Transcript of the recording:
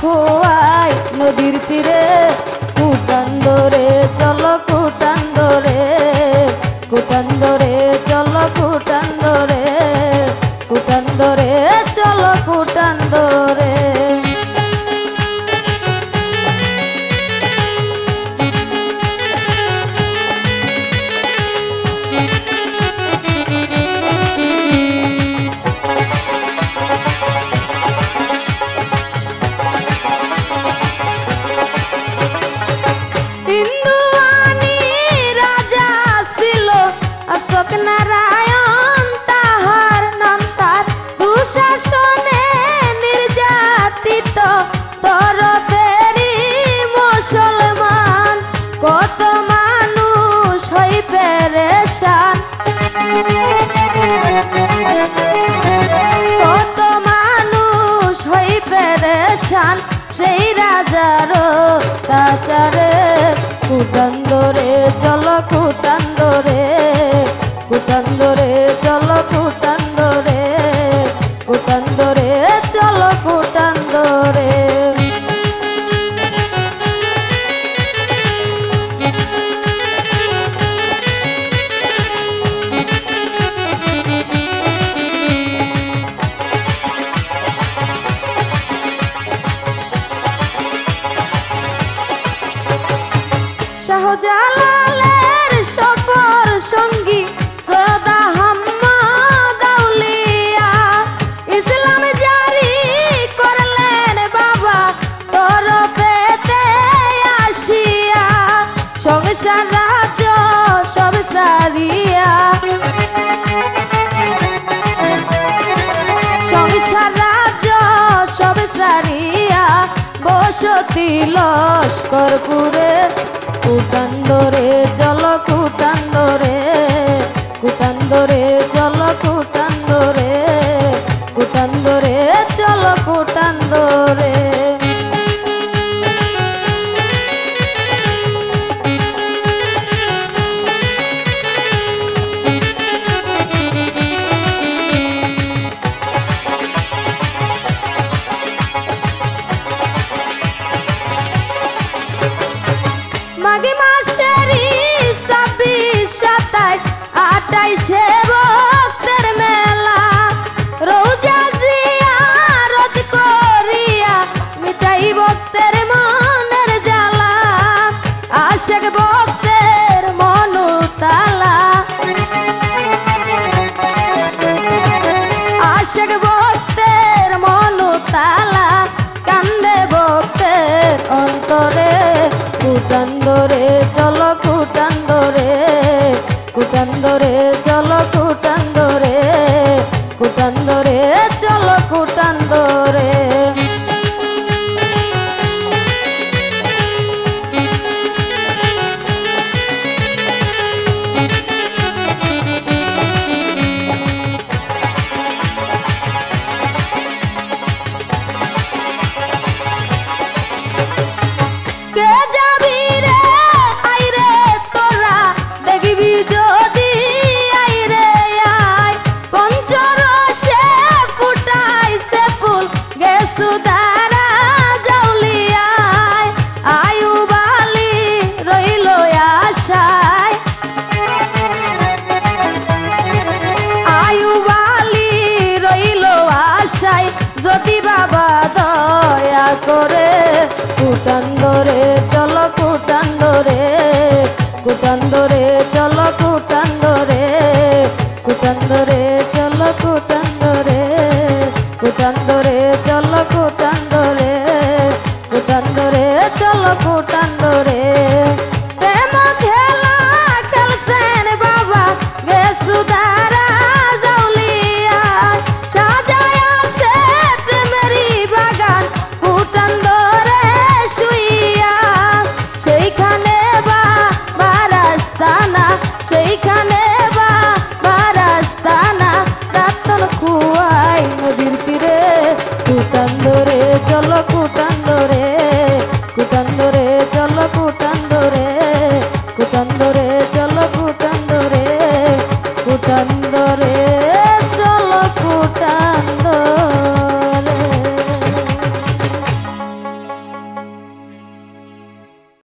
খোয়াই নদীর তীরে কুটান্দরে চলো কুটান্দরে কুটান্দরে চলো কুটান্দরে কুটান্দরে চলো কুটান্দরে নারায়ণ তাহার নাম তার দুঃশাসনে নির্যাতিত তরফেরি মুসলমান কত মানুষ হই পেরেশান কত মানুষ হই পেরেশান সেই রাজার তাচারে কুটান্দরে চলো কুটান্দরে কুটান্দরে চলো কুটান্দরে কুটান্দরে চলো কুটান্দরে শাহজালালের সফর সঙ্গী সৈয়দ আহমদ আউলিয়া ইসলাম জারি করলেন বাবা তরফেতে আসিয়া সংসার রাজ্য সব সারিয়া সংসার রাজ্য সব সারিয়া বসতি লস্করপুরে কুটান্দরে চলো কুটান্দরে কুটান্দরে চলো কুটান্দরে কুটান্দরে চলো কুটান্দরে মাঘে মাসেরই ২৬, ২৭, ২৮ ভক্তের মেলা রোজা জিয়ারত করিয়া মিটাই ভক্তের মনের জ্বালা আশেক ভক্তের মন তালা আশেক ভক্তের মন তালা কান্দে ভক্তের অন্তরে কুটান্দরে চলো কুটান্দরে কুটান্দরে চলো কুটান্দরে কুটান্দরে চলো কুটান্দরে যদি বাবা দয়া করে কুটান্দরে চলো কুটান্দরে কুটান্দরে চলো কুটান্দরে কুটান্দরে চলো কুটান্দরে কুটান্দরে চলো কুটান্দরে কুটান্দরে চলো কুটান্দরে প্রেম খেলা খেলছেন বাবা বেসুদারা জাউলিয়া সাজায় আছে প্রেমেরই বাগান কুটান্দরে শুইয়া সেইখানে বা রাস্তানা সেইখানে বা রাস্তানা রাতন খুয়াই নদীর তীরে কুটান্দরে চলো কুটান্দরে কুটান্দরে চলো কুটান্দরে কুটান্দরে চলো কুটান্দরে কুটান্দরে চলো কুটান্দরে।